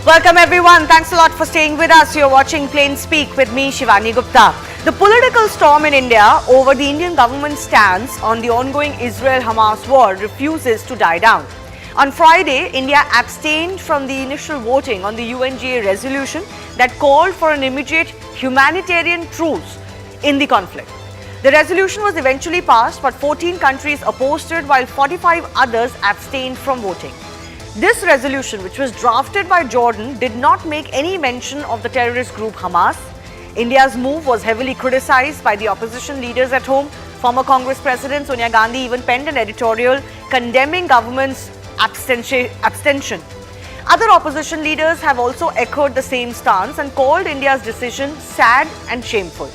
Welcome everyone. Thanks a lot for staying with us. You're watching Plain Speak with me, Shivani Gupta. The political storm in India over the Indian government's stance on the ongoing Israel-Hamas war refuses to die down. On Friday, India abstained from the initial voting on the UNGA resolution that called for an immediate humanitarian truce in the conflict. The resolution was eventually passed, but 14 countries opposed it while 45 others abstained from voting. This resolution, which was drafted by Jordan, did not make any mention of the terrorist group Hamas. India's move was heavily criticized by the opposition leaders at home. Former Congress President Sonia Gandhi even penned an editorial condemning government's abstention. Other opposition leaders have also echoed the same stance and called India's decision sad and shameful.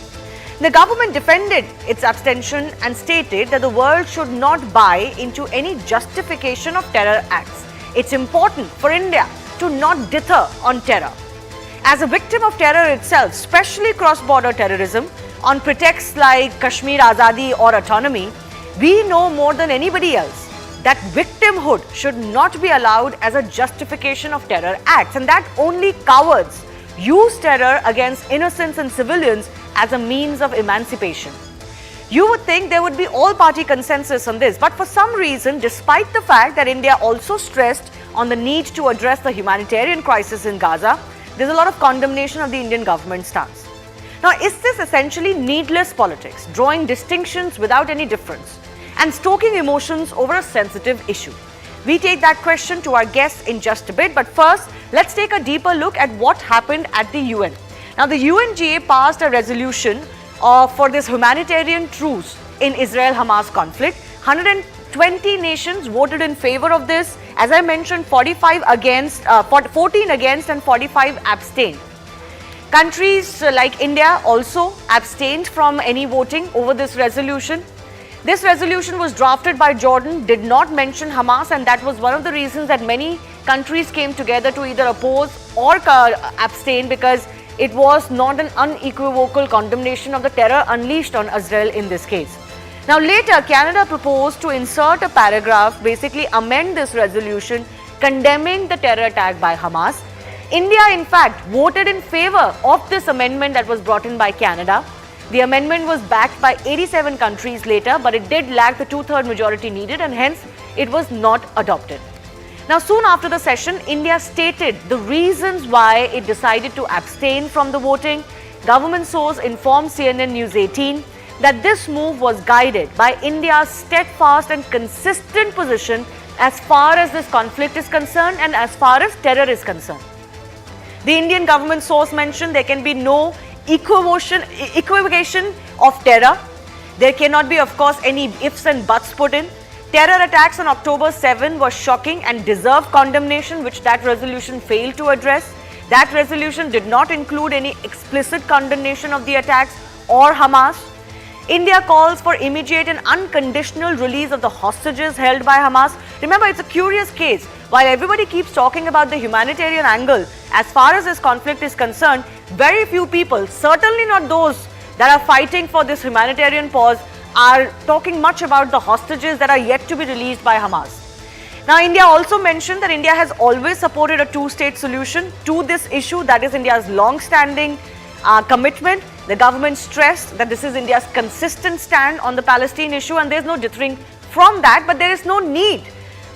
The government defended its abstention and stated that the world should not buy into any justification of terror acts. It's important for India to not deter on terror. As a victim of terror itself, especially cross-border terrorism, on pretexts like Kashmir Azadi or autonomy, we know more than anybody else that victimhood should not be allowed as a justification of terror acts, and that only cowards use terror against innocents and civilians as a means of emancipation. You would think there would be all-party consensus on this, but for some reason, despite the fact that India also stressed on the need to address the humanitarian crisis in Gaza, there's a lot of condemnation of the Indian government stance. Now, is this essentially needless politics, drawing distinctions without any difference, and stoking emotions over a sensitive issue? We take that question to our guests in just a bit, but first, let's take a deeper look at what happened at the UN. Now, the UNGA passed a resolution for this humanitarian truce in Israel-Hamas conflict. 120 nations voted in favor of this. As I mentioned, 14 against and 45 abstained. Countries like India also abstained from any voting over this resolution. This resolution was drafted by Jordan, did not mention Hamas, and that was one of the reasons that many countries came together to either oppose or abstain, because it was not an unequivocal condemnation of the terror unleashed on Israel in this case. Now later, Canada proposed to insert a paragraph, basically amend this resolution condemning the terror attack by Hamas. India, in fact, voted in favor of this amendment that was brought in by Canada. The amendment was backed by 87 countries later, but it did lack the two-third majority needed, and hence it was not adopted. Now, soon after the session, India stated the reasons why it decided to abstain from the voting. Government source informed CNN News 18 that this move was guided by India's steadfast and consistent position as far as this conflict is concerned and as far as terror is concerned. The Indian government source mentioned there can be no equivocation of terror. There cannot be, of course, any ifs and buts put in. Terror attacks on October 7 were shocking and deserved condemnation, which that resolution failed to address. That resolution did not include any explicit condemnation of the attacks or Hamas. India calls for immediate and unconditional release of the hostages held by Hamas. Remember, it's a curious case. While everybody keeps talking about the humanitarian angle, as far as this conflict is concerned, very few people, certainly not those that are fighting for this humanitarian pause, are talking much about the hostages that are yet to be released by Hamas. Now, India also mentioned that India has always supported a two-state solution to this issue. That is India's long-standing commitment. The government stressed that this is India's consistent stand on the Palestine issue, and there's no dithering from that, but there is no need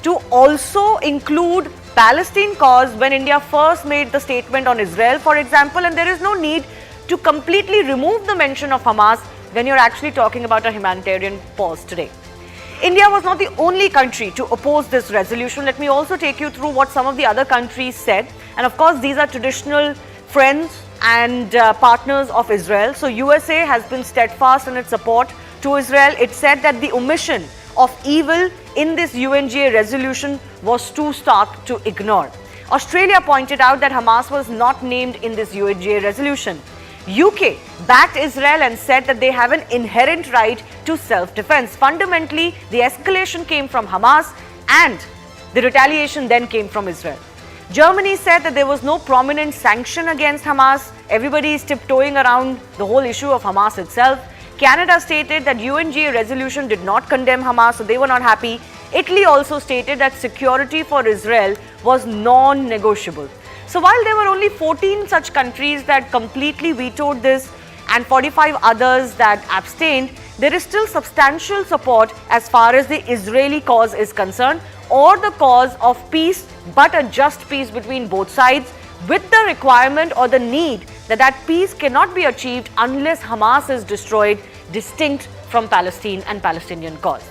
to also include Palestine cause when India first made the statement on Israel, for example, and there is no need to completely remove the mention of Hamas when you're actually talking about a humanitarian pause today. India was not the only country to oppose this resolution. Let me also take you through what some of the other countries said. And of course, these are traditional friends and partners of Israel. So USA has been steadfast in its support to Israel. It said that the omission of evil in this UNGA resolution was too stark to ignore. Australia pointed out that Hamas was not named in this UNGA resolution. UK backed Israel and said that they have an inherent right to self-defense. Fundamentally, the escalation came from Hamas and the retaliation then came from Israel. Germany said that there was no prominent sanction against Hamas. Everybody is tiptoeing around the whole issue of Hamas itself. Canada stated that UNGA resolution did not condemn Hamas, so they were not happy. Italy also stated that security for Israel was non-negotiable. So while there were only 14 such countries that completely vetoed this and 45 others that abstained, there is still substantial support as far as the Israeli cause is concerned, or the cause of peace, but a just peace between both sides, with the requirement or the need that that peace cannot be achieved unless Hamas is destroyed, distinct from Palestine and Palestinian cause.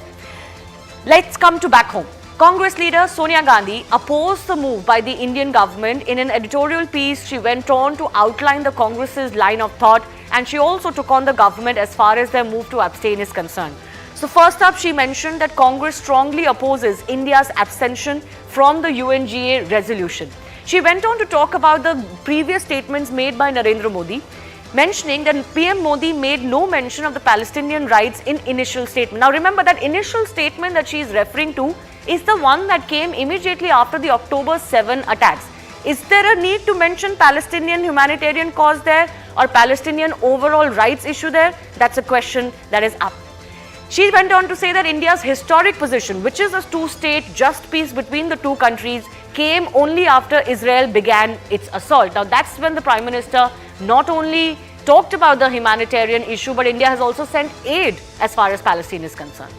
Let's come to back home. Congress leader Sonia Gandhi opposed the move by the Indian government. In an editorial piece, she went on to outline the Congress's line of thought, and she also took on the government as far as their move to abstain is concerned. So first up, she mentioned that Congress strongly opposes India's abstention from the UNGA resolution. She went on to talk about the previous statements made by Narendra Modi, mentioning that PM Modi made no mention of the Palestinian rights in initial statement. Now remember, that initial statement that she is referring to is the one that came immediately after the October 7 attacks. Is there a need to mention Palestinian humanitarian cause there or Palestinian overall rights issue there? That's a question that is up. She went on to say that India's historic position, which is a two-state just peace between the two countries, came only after Israel began its assault. Now that's when the Prime Minister not only talked about the humanitarian issue, but India has also sent aid as far as Palestine is concerned.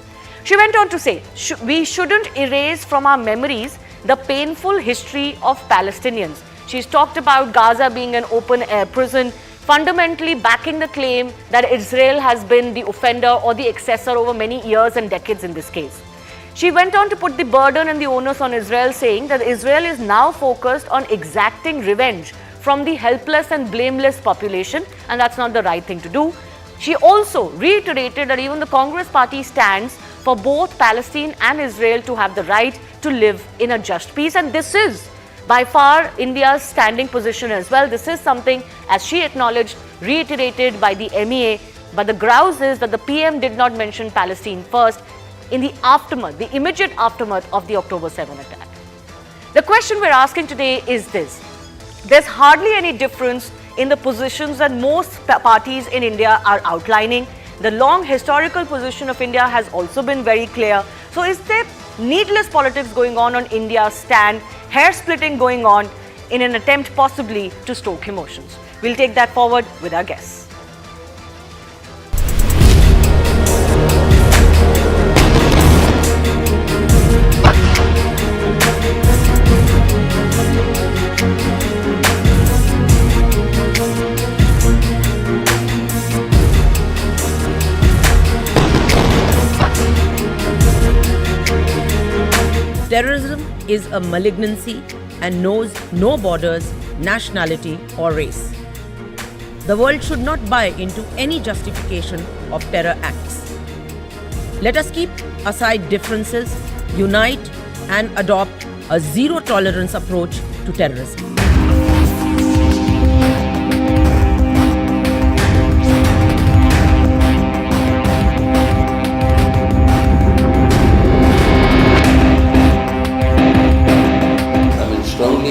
She went on to say, we shouldn't erase from our memories the painful history of Palestinians. She's talked about Gaza being an open-air prison, fundamentally backing the claim that Israel has been the offender or the aggressor over many years and decades in this case. She went on to put the burden and the onus on Israel, saying that Israel is now focused on exacting revenge from the helpless and blameless population, and that's not the right thing to do. She also reiterated that even the Congress party stands for both Palestine and Israel to have the right to live in a just peace, and this is by far India's standing position as well. This is something, as she acknowledged, reiterated by the MEA, but the grouse is that the PM did not mention Palestine first in the aftermath, the immediate aftermath of the October 7 attack. The question we're asking today is this: there's hardly any difference in the positions that most parties in India are outlining. The long historical position of India has also been very clear. So is there needless politics going on India's stand, hair splitting going on in an attempt possibly to stoke emotions? We'll take that forward with our guests. Terrorism is a malignancy and knows no borders, nationality or race. The world should not buy into any justification of terror acts. Let us keep aside differences, unite and adopt a zero-tolerance approach to terrorism.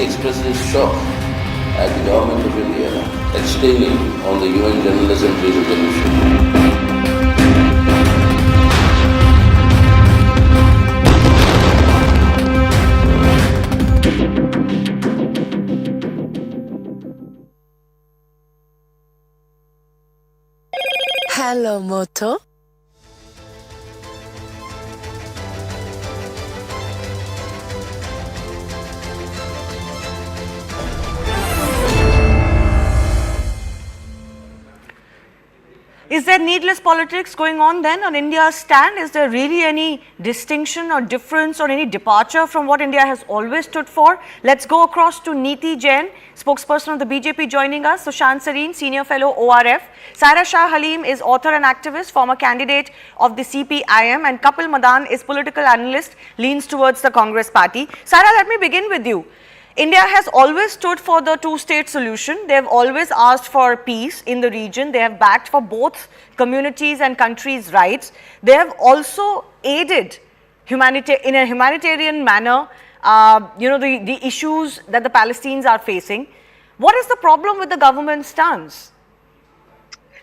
Expresses shock at the government of India abstaining on the UN General Assembly resolution. Hello, Moto. Is there needless politics going on then on India's stand? Is there really any distinction or difference or any departure from what India has always stood for? Let's go across to Neeti Jain, spokesperson of the BJP, joining us. Sushant Sareen, senior fellow ORF. Saira Shah Halim is author and activist, former candidate of the CPIM, and Kapil Madan is political analyst, leans towards the Congress party. Saira, let me begin with you. India has always stood for the two-state solution. They have always asked for peace in the region. They have backed for both communities and countries' rights. They have also aided in a humanitarian manner, the issues that the Palestinians are facing. What is the problem with the government stance?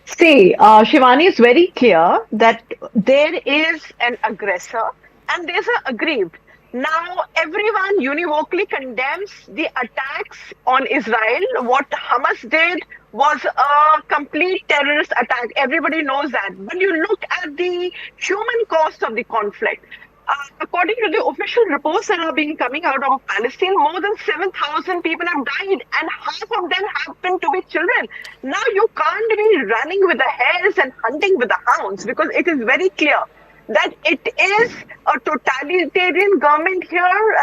See, Shivani is very clear that there is an aggressor and there's an aggrieved. Now, everyone univocally condemns the attacks on Israel. What Hamas did was a complete terrorist attack. Everybody knows that. But you look at the human cost of the conflict. According to the official reports that are being coming out of Palestine, more than 7,000 people have died, and half of them happen to be children. Now, you can't be running with the hares and hunting with the hounds, because it is very clear that it is a totalitarian government here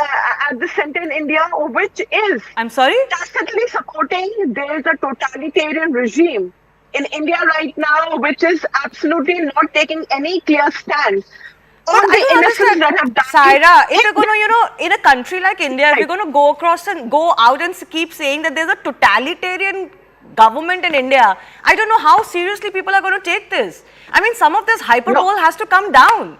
at the center in India, which is I'm sorry? tacitly supporting. There is a totalitarian regime in India right now, which is absolutely not taking any clear stand But on I the don't innocents understand, that have died. Saira, if you're going to, in a country like India, if you're going to go across and go out and keep saying that there's a totalitarian government in India, I don't know how seriously people are going to take this. I mean, some of this hyperbole has to come down.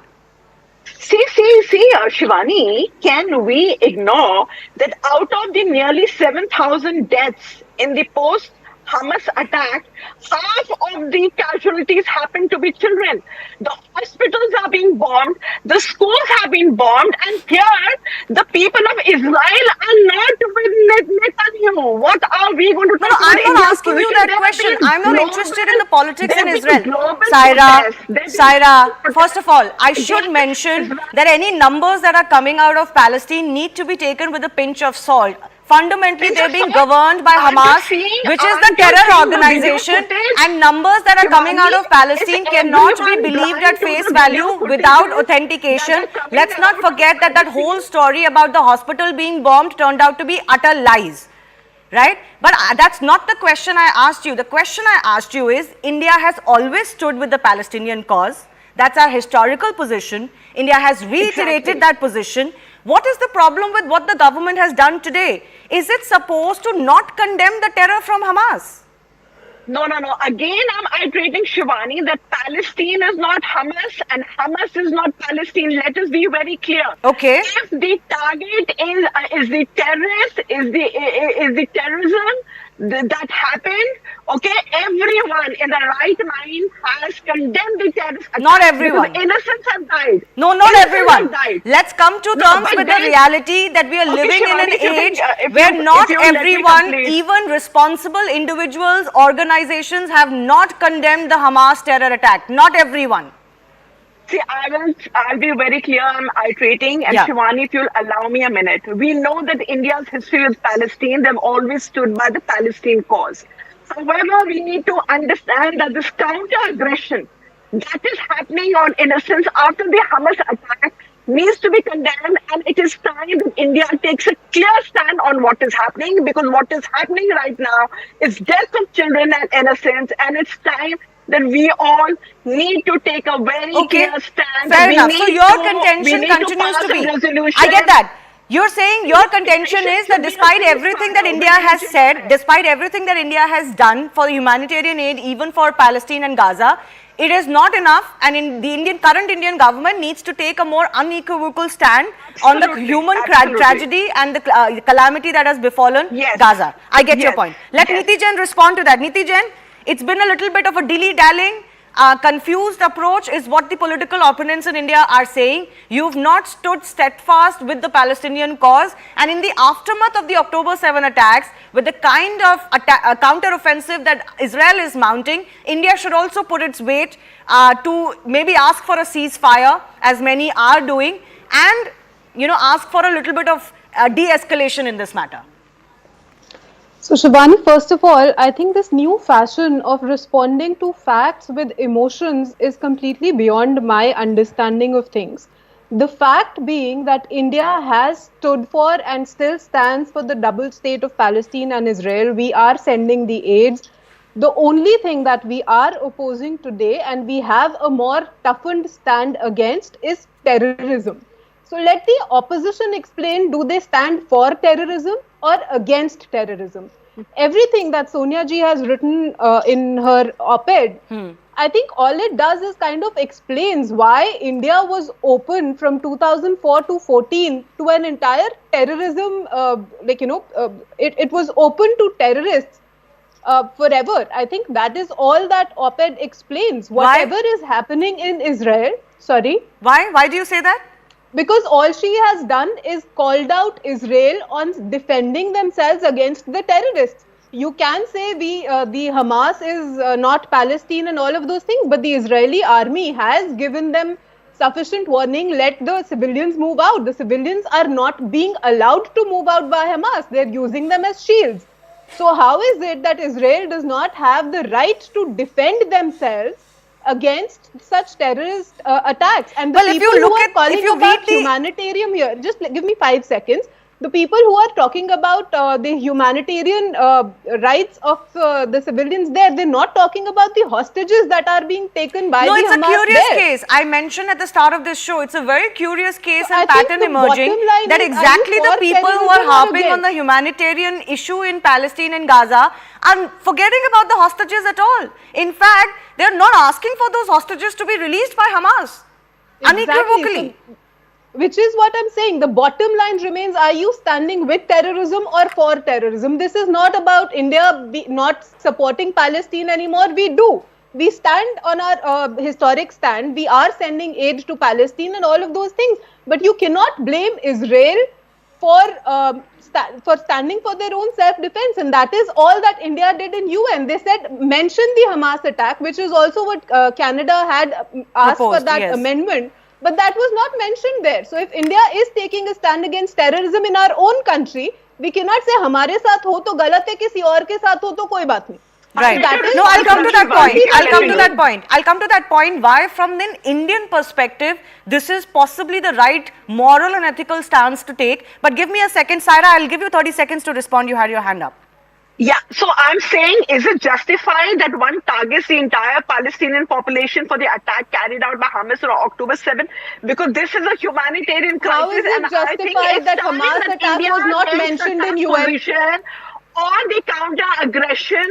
See, Shivani, can we ignore that out of the nearly 7,000 deaths in the post-Hamas attack, half of the casualties happen to be children? The hospitals are being bombed, the schools have been bombed, and here the people of Israel are not with Netanyahu. What are we going to No, talk no, I'm about not India's asking you position? that There have question. been I'm not global- interested in the politics there in have been Israel. global Saira, protests. There have been Saira, global first of all, I should against mention Israel. that any numbers that are coming out of Palestine need to be taken with a pinch of salt. Fundamentally, Pinch they're of being salt? governed by Aren't you Hamas, seeing- which is the aren't you terror seeing the video organization, footage? and numbers that are coming out of Shivani, Palestine is cannot be everyone believed blind at to face the value video without footages authentication. that are coming Let's not out forget of that Palestine? whole story about the hospital being bombed turned out to be utter lies. Right? But that's not the question I asked you. The question I asked you is, India has always stood with the Palestinian cause. That's our historical position. India has reiterated Exactly. that position. What is the problem with what the government has done today? Is it supposed to not condemn the terror from Hamas? No. Again, I'm iterating, Shivani, that Palestine is not Hamas and Hamas is not Palestine. Let us be very clear. Okay. If the target is the terrorist, is the terrorism that happened, okay, everyone in the right mind has condemned the terrorist attack. Not everyone. Because innocents have died. No, not Innocents everyone. have died. Let's come to No, terms but with the then- reality that we are Okay, living in an Shivani, if you age can, if where you- not if you let me everyone, complete. even responsible individuals, organizations have not condemned the Hamas terror attack. Not everyone. See, I'll be very clear. I'm iterating, and Yeah. Shivani, if you'll allow me a minute, we know that India's history with Palestine, they've always stood by the Palestine cause. However, we need to understand that this counter-aggression that is happening on innocents after the Hamas attack needs to be condemned, and it is time that India takes a clear stand on what is happening, because what is happening right now is death of children and innocents, and it's time that we all need to take a very Okay. clear stand. Fair We enough. So need your to- contention we need continues pass to a be. resolution. I get that. You're saying your contention is that despite everything that India has said, despite everything that India has done for humanitarian aid, even for Palestine and Gaza, it is not enough, and the current Indian government needs to take a more unequivocal stand on the Absolutely, human absolutely. tragedy and the calamity that has befallen Yes. Gaza. I get your Yes. point. Let Yes. Niti Jain respond to that. Niti Jain, it's been a little bit of a dilly-dallying, confused approach is what the political opponents in India are saying. You've not stood steadfast with the Palestinian cause, and in the aftermath of the October 7 attacks, with the kind of counter-offensive that Israel is mounting, India should also put its weight to maybe ask for a ceasefire, as many are doing, and ask for a little bit of de-escalation in this matter. So Shivani, first of all, I think this new fashion of responding to facts with emotions is completely beyond my understanding of things. The fact being that India has stood for and still stands for the double state of Palestine and Israel. We are sending the aids. The only thing that we are opposing today, and we have a more toughened stand against, is terrorism. So let the opposition explain, do they stand for terrorism or against terrorism? Everything that Sonia ji has written in her op-ed, I think all it does is kind of explains why India was open from 2004 to 14 to an entire terrorism, it was open to terrorists forever. I think that is all that op-ed explains. Whatever is happening in Israel, sorry? Why? Why do you say that? because all she has done is called out Israel on defending themselves against the terrorists. You can say the Hamas is not Palestine and all of those things, but the Israeli army has given them sufficient warning. Let the civilians move out. The civilians are not being allowed to move out by Hamas. They're using them as shields. So how is it that Israel does not have the right to defend themselves against such terrorist attacks? And the Well, if people you look who are at- calling if you about read the- humanitarian here, just give me 5 seconds. The people who are talking about the humanitarian rights of the civilians there, they're not talking about the hostages that are being taken by No, the it's Hamas a curious there. case. I mentioned at the start of this show, it's a very curious case I and think pattern the emerging bottom line that is, are you exactly the for people who are terrorism or harping on against? the humanitarian issue in Palestine and Gaza are forgetting about the hostages at all. In fact, they're not asking for those hostages to be released by Hamas. Unequivocally. So, which is what I'm saying. The bottom line remains, are you standing with terrorism or for terrorism? This is not about India not supporting Palestine anymore. We do. We stand on our historic stand. We are sending aid to Palestine and all of those things. But you cannot blame Israel for standing for their own self-defense, and that is all that India did in UN. They said mention the Hamas attack, which is also what Canada had asked for Proposed, that yes. amendment, but that was not mentioned there. So if India is taking a stand against terrorism in our own country, we cannot say हमारे साथ हो तो गलत है, किसी और के साथ हो तो कोई बात नहीं. Right. That is No, I'll come to that point. I'll come to Shivani. that point. I'll come to that point. Why, from an Indian perspective, this is possibly the right moral and ethical stance to take. But give me a second, Saira. I'll give you 30 seconds to respond. You had your hand up. Yeah, so I'm saying, is it justified that one targets the entire Palestinian population for the attack carried out by Hamas on October 7th? Because this is a humanitarian crisis. How is it and I think justified it's that telling Hamas that attack India was not takes a mentioned in tough UN? position on the counter-aggression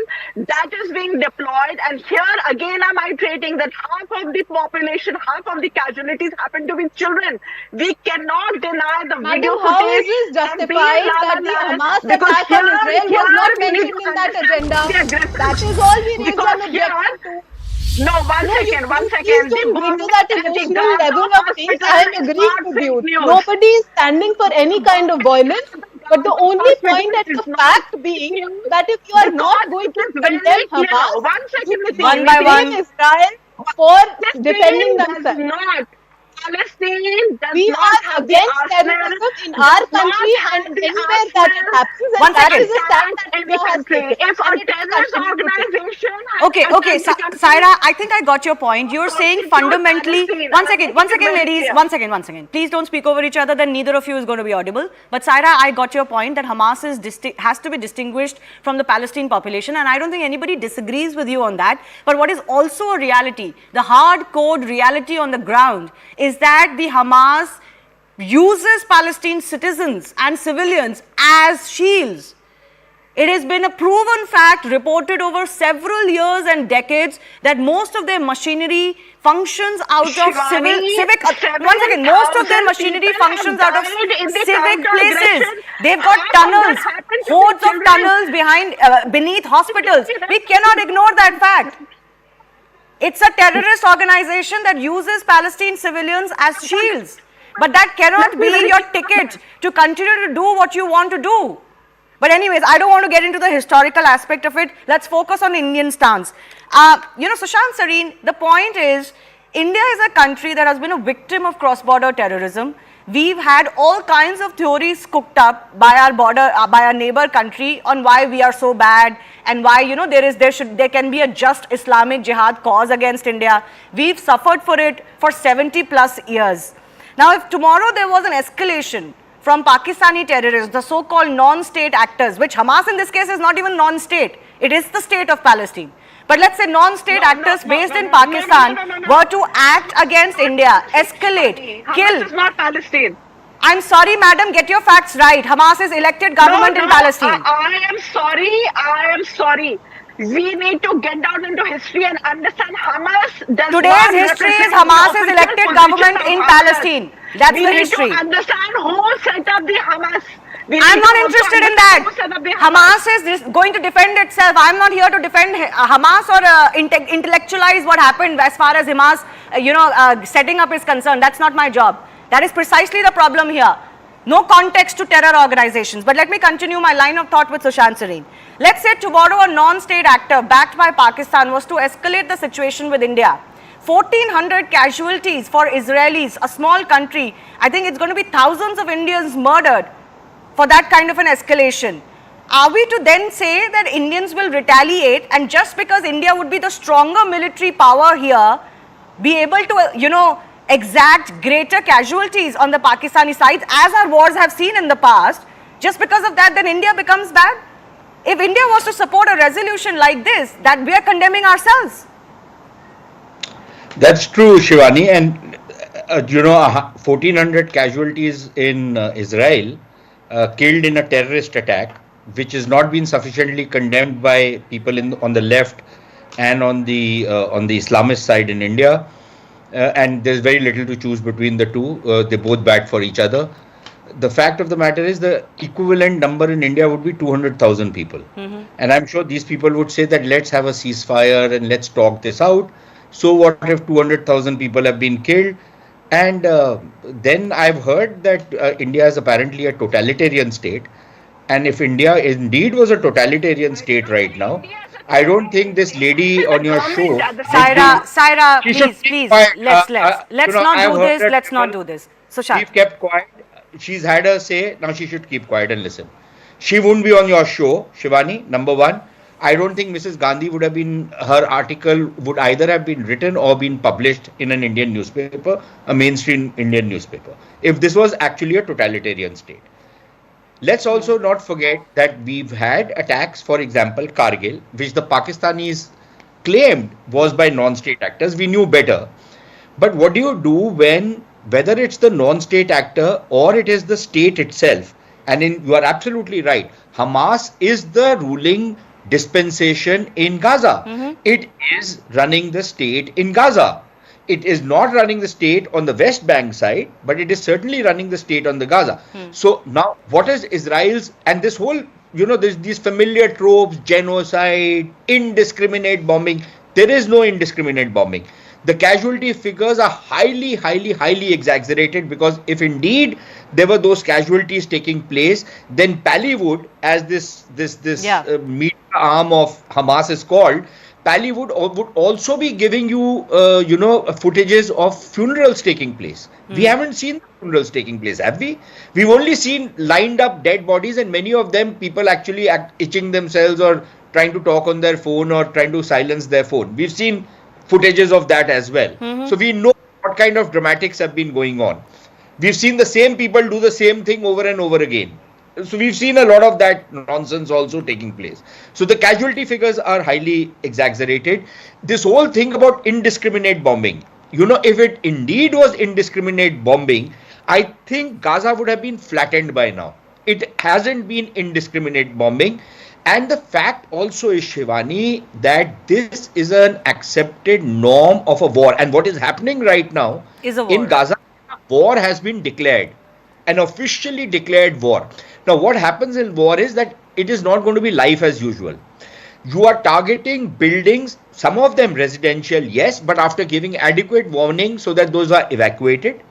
that is being deployed. And here again, I'm iterating that half of the population, half of the casualties happen to be children. We cannot deny the Madam, video how footage. is this and justified be in that the Lebanon, Hamas because attack on here- Israel was not here we need mentioned to in that understand agenda? the aggressors. That is all we raised Because an objection here- to. No, one No, second. please don't bring to that emotional level of things. I am agreeing with you. Nobody is standing for any kind of violence. But the only point at the fact being that if you are not going to condemn Hamas, you One by blame one. Israel for defending Palestine does themselves. not. Palestine does We not are have the against arsenal, terrorism in does our not country have and the anywhere that it arsenal happens, One and that second. is a stand that in India the has country. taken. If a And it will terrorist continue to take. organization has Okay, okay, attacked the country, Saira, I think I got your point. You're saying Constitute fundamentally. Palestine. One And I second, think it's very clear. one second. Please don't speak over each other. Then neither of you is going to be audible. But Saira, I got your point that Hamas is has to be distinguished from the Palestinian population, and I don't think anybody disagrees with you on that. But what is also a reality, the hard-core reality on the ground, is that the Hamas uses Palestinian citizens and civilians as shields. It has been a proven fact, reported over several years and decades, that most of their machinery functions out of Shivani, civic. One second, most of their 7,000 machinery people functions have out of died in the civic places. counter-aggression. They've got Half of tunnels, that happened to hordes the of children. tunnels beneath hospitals. We cannot ignore that fact. It's a terrorist organization that uses Palestinian civilians as shields. But that cannot be your ticket to continue to do what you want to do. But anyways, I don't want to get into the historical aspect of it. Let's focus on Indian stance. Sushant Sareen, the point is, India is a country that has been a victim of cross-border terrorism. We've had all kinds of theories cooked up by our border, by our neighbor country on why we are so bad and why there can be a just Islamic jihad cause against India. We've suffered for it for 70 plus years. Now, if tomorrow there was an escalation from Pakistani terrorists, the so-called non-state actors, which Hamas in this case is not even non-state, it is the state of Palestine. But let's say non-state actors based in Pakistan were to act against India, escalate, kill. Hamas is not Palestine. I'm sorry, madam, get your facts right. Hamas is elected government in Palestine. I am sorry. We need to get down into history and understand Hamas does not Today's history is represent Hamas the is official elected position government of in Hamas. Palestine. That's we the need history. to understand who set up the Hamas. We I'm need not to also interested in understand that. who set up the Hamas is going to defend itself. I'm not here to defend Hamas or intellectualize what happened as far as Hamas, setting up is concerned. That's not my job. That is precisely the problem here. No context to terror organizations. But let me continue my line of thought with Sushant Sareen. Let's say tomorrow a non-state actor backed by Pakistan was to escalate the situation with India. 1,400 casualties for Israelis, a small country. I think it's going to be thousands of Indians murdered for that kind of an escalation. Are we to then say that Indians will retaliate, and just because India would be the stronger military power here, be able to, exact greater casualties on the Pakistani side, as our wars have seen in the past, just because of that, then India becomes bad? If India was to support a resolution like this, that we are condemning ourselves. That's true, Shivani. And 1,400 casualties in Israel killed in a terrorist attack, which has not been sufficiently condemned by people on the left and on the Islamist side in India. And there's very little to choose between the two. They're both bad for each other. The fact of the matter is the equivalent number in India would be 200,000 people. And I'm sure these people would say that let's have a ceasefire and let's talk this out. So what if 200,000 people have been killed? And then I've heard that India is apparently a totalitarian state. And if India indeed was a totalitarian state right now, I don't think this lady on your show... Saira, please, let's not do this. Sushant. She's kept quiet. She's had her say. Now she should keep quiet and listen. She wouldn't be on your show, Shivani, number one. I don't think Mrs. Gandhi would have been, her article would either have been written or been published in an Indian newspaper, a mainstream Indian newspaper, if this was actually a totalitarian state. Let's also not forget that we've had attacks, for example, Kargil, which the Pakistanis claimed was by non-state actors. We knew better. But what do you do when, whether it's the non-state actor or it is the state itself, and you are absolutely right, Hamas is the ruling dispensation in Gaza. It is running the state in Gaza. It is not running the state on the West Bank side, but it is certainly running the state on the Gaza. So now what is Israel's, and this whole, there's these familiar tropes, genocide, indiscriminate bombing. There is no indiscriminate bombing. The casualty figures are highly, highly, highly exaggerated, because if indeed there were those casualties taking place, then Pallywood, as this media arm of Hamas is called, Pallywood would also be giving you, footages of funerals taking place. We haven't seen funerals taking place, have we? We've only seen lined up dead bodies, and many of them people actually itching themselves or trying to talk on their phone or trying to silence their phone. We've seen footages of that as well. So we know what kind of dramatics have been going on. We've seen the same people do the same thing over and over again. So we've seen a lot of that nonsense also taking place. So the casualty figures are highly exaggerated. This whole thing about indiscriminate bombing, if it indeed was indiscriminate bombing, I think Gaza would have been flattened by now. It hasn't been indiscriminate bombing. And the fact also is, Shivani, that this is an accepted norm of a war. And what is happening right now is a war. In Gaza, war has been declared, an officially declared war. Now, what happens in war is that it is not going to be life as usual. You are targeting buildings, some of them residential, yes, but after giving adequate warning so that those are evacuated.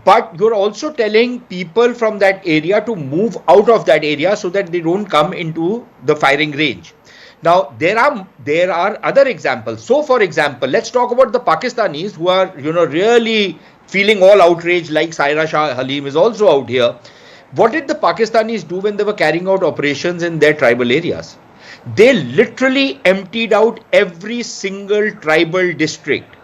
But you're also telling people from that area to move out of that area so that they don't come into the firing range. Now, there are other examples. So, for example, let's talk about the Pakistanis who are, really feeling all outraged, like Saira Shah Halim is also out here. What did the Pakistanis do when they were carrying out operations in their tribal areas? They literally emptied out every single tribal district,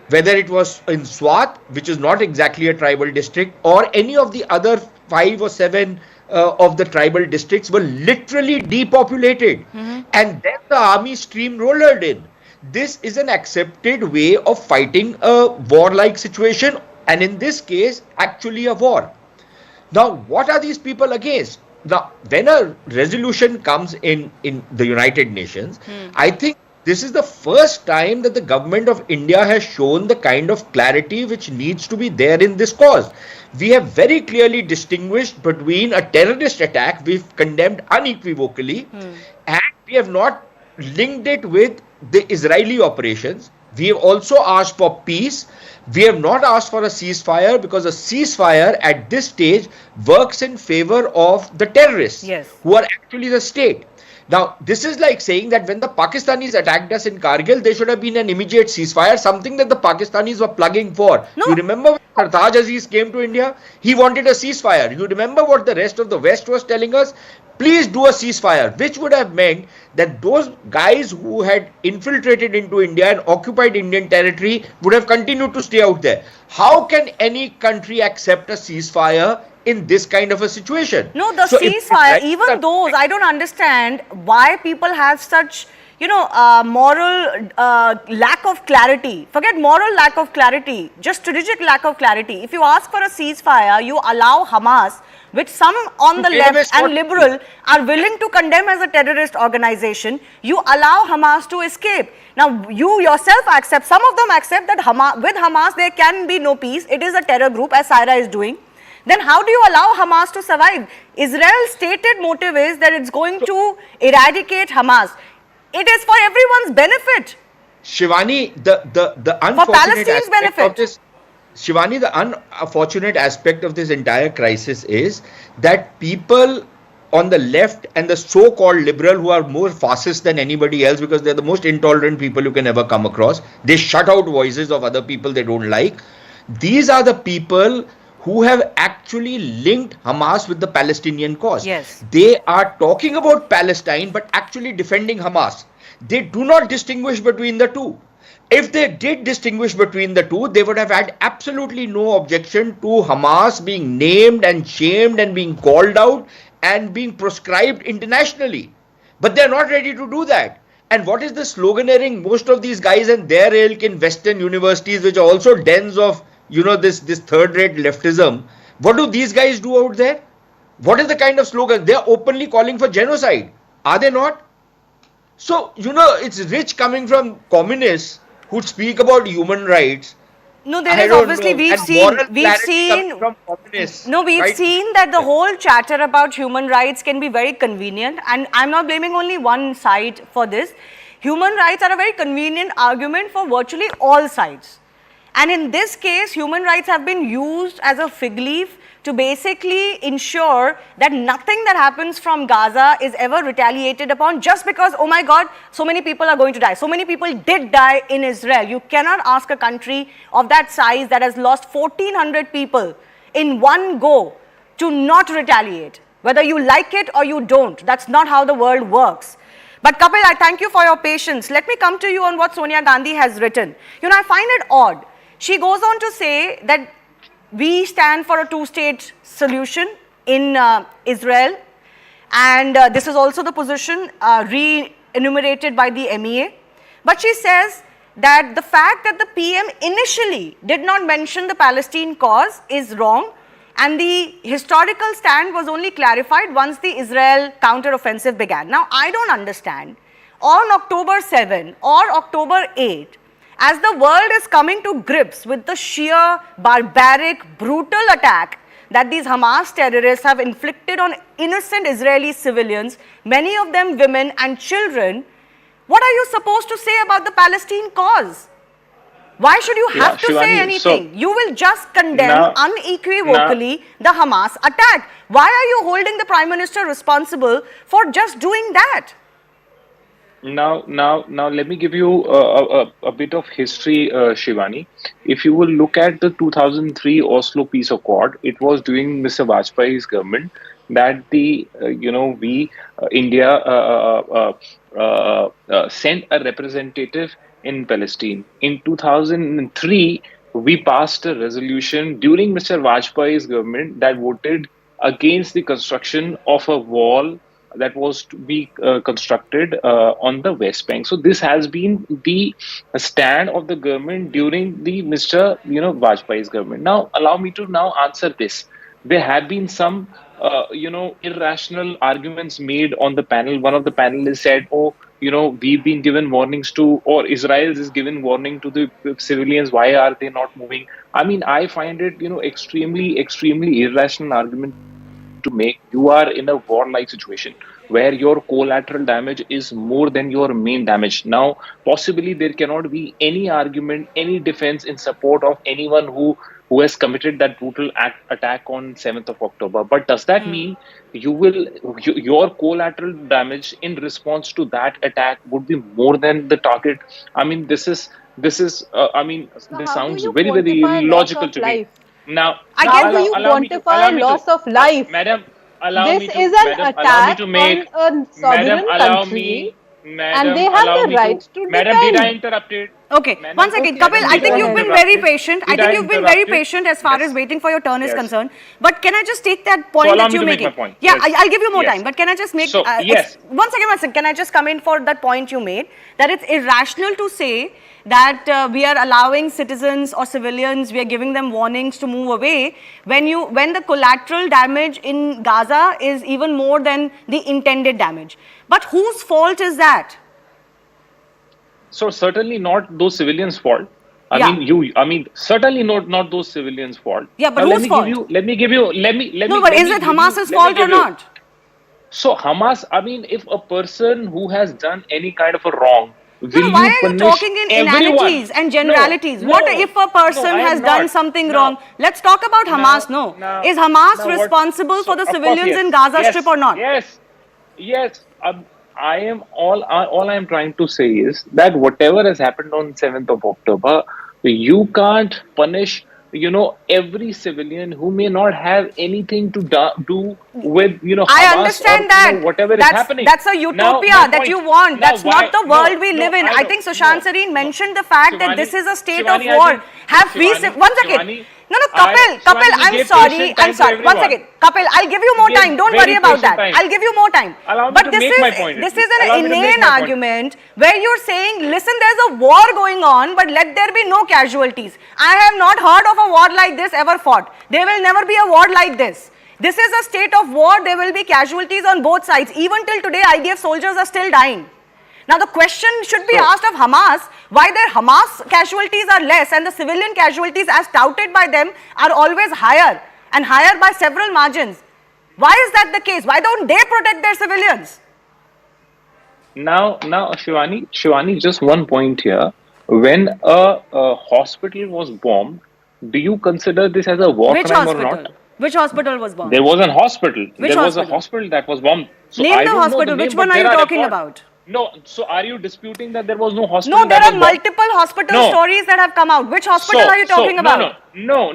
whether it was in Swat, which is not exactly a tribal district, or any of the other 5 or 7 of the tribal districts were literally depopulated. And then the army steamrollered in. This is an accepted way of fighting a warlike situation, and in this case, actually a war. Now, what are these people against? Now, when a resolution comes in the United Nations, I think this is the first time that the government of India has shown the kind of clarity which needs to be there in this cause. We have very clearly distinguished between a terrorist attack we've condemned unequivocally, and we have not linked it with the Israeli operations, We have also asked for peace. We have not asked for a ceasefire because a ceasefire at this stage works in favor of the terrorists who are actually the state. Now, this is like saying that when the Pakistanis attacked us in Kargil, there should have been an immediate ceasefire, something that the Pakistanis were plugging for. No. You remember when Sartaj Aziz came to India? He wanted a ceasefire. You remember what the rest of the West was telling us? Please do a ceasefire, which would have meant that those guys who had infiltrated into India and occupied Indian territory would have continued to stay out there. How can any country accept a ceasefire in this kind of a situation? No, the ceasefire, even those, I don't understand why people have such, moral lack of clarity. Forget moral lack of clarity, just strategic lack of clarity. If you ask for a ceasefire, you allow Hamas, which some on the left and liberal are willing to condemn as a terrorist organization, you allow Hamas to escape. Now, you yourself accept, some of them accept that with Hamas there can be no peace. It is a terror group, as Syria is doing. Then how do you allow Hamas to survive? Israel's stated motive is that it's going to eradicate Hamas. It is for everyone's benefit. Shivani, the unfortunate aspect of this, Shivani, the unfortunate aspect of this entire crisis is that people on the left and the so-called liberal, who are more fascist than anybody else because they're the most intolerant people you can ever come across, they shut out voices of other people they don't like. These are the people who have actually linked Hamas with the Palestinian cause. Yes. They are talking about Palestine but actually defending Hamas. They do not distinguish between the two. If they did distinguish between the two, they would have had absolutely no objection to Hamas being named and shamed and being called out and being proscribed internationally. But they're not ready to do that. And what is the sloganeering most of these guys and their ilk in Western universities, which are also dens of, this third-rate leftism? What do these guys do out there? What is the kind of slogan? They're openly calling for genocide. Are they not? So, it's rich coming from communists who speak about human rights. No, there is obviously, we've seen that the whole chatter about human rights can be very convenient, and I'm not blaming only one side for this. Human rights are a very convenient argument for virtually all sides. And in this case, human rights have been used as a fig leaf to basically ensure that nothing that happens from Gaza is ever retaliated upon just because, oh my God, so many people are going to die. So many people did die in Israel. You cannot ask a country of that size that has lost 1,400 people in one go to not retaliate. Whether you like it or you don't, that's not how the world works. But Kapil, I thank you for your patience. Let me come to you on what Sonia Gandhi has written. I find it odd. She goes on to say that we stand for a two-state solution in Israel, and this is also the position re-enumerated by the MEA. But she says that the fact that the PM initially did not mention the Palestine cause is wrong, and the historical stand was only clarified once the Israel counter-offensive began. Now, I don't understand, on October 7 or October 8, as the world is coming to grips with the sheer barbaric, brutal attack that these Hamas terrorists have inflicted on innocent Israeli civilians, many of them women and children, what are you supposed to say about the Palestine cause? Why should you have to say anything? You will just condemn unequivocally the Hamas attack. Why are you holding the Prime Minister responsible for just doing that? Now, let me give you a bit of history, Shivani. If you will look at the 2003 Oslo Peace Accord, it was during Mr. Vajpayee's government that India sent a representative in Palestine. In 2003, we passed a resolution during Mr. Vajpayee's government that voted against the construction of a wall that was to be constructed on the West Bank. So this has been the stand of the government during the Mr. Vajpayee's government. Now, allow me to now answer this. There have been some, irrational arguments made on the panel. One of the panelists said, we've been given warnings to, or Israel is given warning to the civilians. Why are they not moving? I mean, I find it, extremely, extremely irrational argument to make. You are in a war-like situation where your collateral damage is more than your main damage. Now, possibly there cannot be any argument, any defense in support of anyone who has committed that brutal attack on 7th of October. But does that mean your collateral damage in response to that attack would be more than the target? I mean, this sounds very, very illogical to me. Now, How do you quantify loss of life? Madam, allow This me to, is an madam, allow me attack to make, on a sovereign country, and they have the right to Madam, did I defend. interrupt it? Okay, Madam, one second. okay, Kapil, madam, I think did you've been interrupt very it? patient. I Did think you've been very interrupt it? patient as far Yes. as waiting for your turn is Yes. concerned. But can I just take that So point allow that me you're to make my making? point. Yeah, Yes. I'll give you more Yes. time. But can I just make... So, yes. One second. Can I just come in for that point you made? That it's irrational to say that we are allowing citizens or civilians, we are giving them warnings to move away when the collateral damage in Gaza is even more than the intended damage. But whose fault is that? So certainly not those civilians' fault. Yeah. I mean, certainly not those civilians' fault. Yeah, but Now, whose fault? Let me give you. No, but is it Hamas's fault or not? So Hamas, I mean, if a person who has done any kind of a wrong, will Why you are you punish talking in everyone? inanities and generalities? No, What no, if a person no, I am has done not. something No. wrong? Let's talk about Hamas. No. Is Hamas now what- responsible so, for the of course, civilians yes. in Gaza Yes, Strip or not? Yes. All I am trying to say is that whatever has happened on 7th of October, you can't punish, every civilian who may not have anything to do with, Hamas I understand or, that. whatever is happening. That's a Now, utopia my that point- you want. now That's why- not the world we no, live in. I I know. think Sushant Sareen mentioned the fact that Shivani- this is a state Shivani, of I war. think- Have we... Shivani- One second. Shivani, No, Shivani, Kapil, we I'm gave sorry. patient I'm time to sorry. One everyone. second. Kapil, I'll give you more We gave time. Don't very worry about patient that. time. I'll give you more time. Allow me But to this make is my point. this is an Allow me to make inane my point. argument where you're saying, listen, there's a war going on, but let there be no casualties. I have not heard of a war like this ever fought. There will never be a war like this. This is a state of war. There will be casualties on both sides. Even till today, IDF soldiers are still dying. Now, the question should be asked of Hamas, why their Hamas casualties are less and the civilian casualties as touted by them are always higher and higher by several margins. Why is that the case? Why don't they protect their civilians? Now, Shivani, just one point here. When a hospital was bombed, do you consider this as a war Which crime or hospital? not? Which hospital was bombed? There was a hospital. Which There was a hospital? hospital that was bombed. So Name I the don't know hospital. name, Which one but are you there talking reports. about? No, so are you disputing that there was no hospital? No, there that are was bombed? multiple hospital No. stories that have come out. Which hospital are you talking about? No.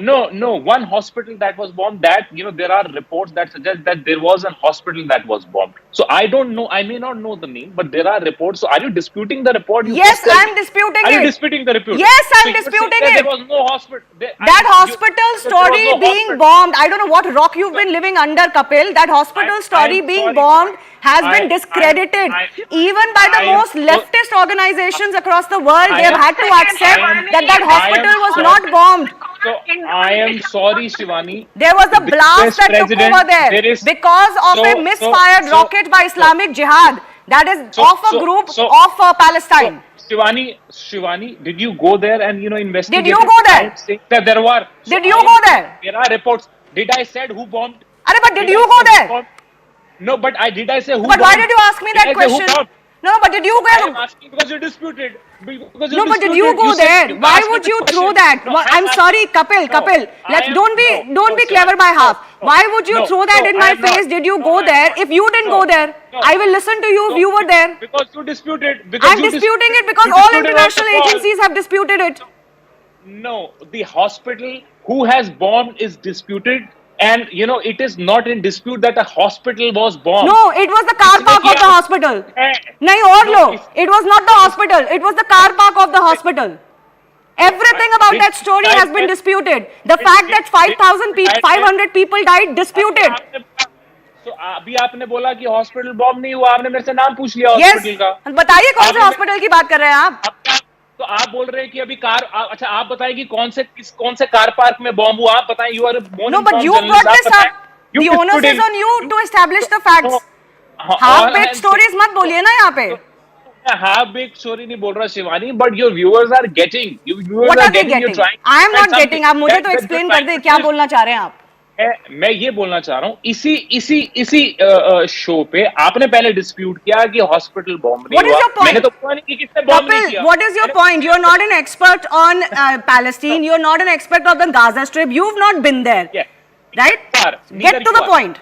One hospital that was bombed. That there are reports that suggest that there was a hospital that was bombed. So I don't know. I may not know the name, but there are reports. So are you disputing the report? Yes, I'm disputing Are it. you disputing the report? Yes, I'm So you're disputing saying that it. There was no hospital. That hospital story being bombed, I don't know what rock you've been living under, Kapil. That hospital story being bombed has been discredited. Even by the most leftist organizations across the world, they have had to accept that hospital was not bombed. So I am sorry, Shivani. There was a The blast US that took president, over there because of a misfired rocket by Islamic Jihad. That is of a group of Palestine. Shivani, did you go there and investigate? Did you go there? I'm saying that there were. Did you go there? There are reports. Did I said who bombed? But did you go there? No, but did I say who? But why did you ask me that Did I say who question? bombed? No, but did you go? I am asking because you disputed. No, but did you go there? Why would you throw that? I'm sorry, Kapil. Don't be clever by half. Why would you throw that in my face? Did you go there? If you didn't go there, I will listen to you if you were there. Because you disputed. I'm disputing it because all international agencies have disputed it. No, the hospital who has bombed is disputed. And it is not in dispute that a hospital was bombed. No, it was the car park of the hospital. Nahi aur lo. It was not the hospital. It was the car park of the hospital. Everything about that story has been disputed. The fact that 500 people died, disputed. So अभी आपने बोला कि hospital bomb नहीं हुआ, आपने मेरे से नाम पूछ लिया Yes. हॉस्पिटल का. बताइए कौन से हॉस्पिटल की बात कर रहे हैं आप? तो आप बोल रहे हैं कि अभी अच्छा आप बताइए कि कौन से कार पार्क में बॉम्ब हुआ, आप बताएं. You are a No, but you brought this up. The onus is on you to establish the facts. Half-baked stories मत बोलिए ना यहाँ पे. Half-baked story नहीं बोल रहा Shivani, but your viewers are getting. What are they getting? I am not getting. आप मुझे तो explain कर दे क्या बोलना चाह रहे हैं आप. मैं ये बोलना चाह रहा हूँ इसी शो पे आपने पहले डिस्प्यूट किया कि हॉस्पिटल बॉम्ब नहीं What is हुआ। your point? मैंने तो पता नहीं कि किसने बॉम्ब नहीं Kapil, किया। what is your point? You're not an expert on Palestine. You're not an expert of the Gaza Strip. You've not been there, Yeah. right? Neither Get to you the are. point.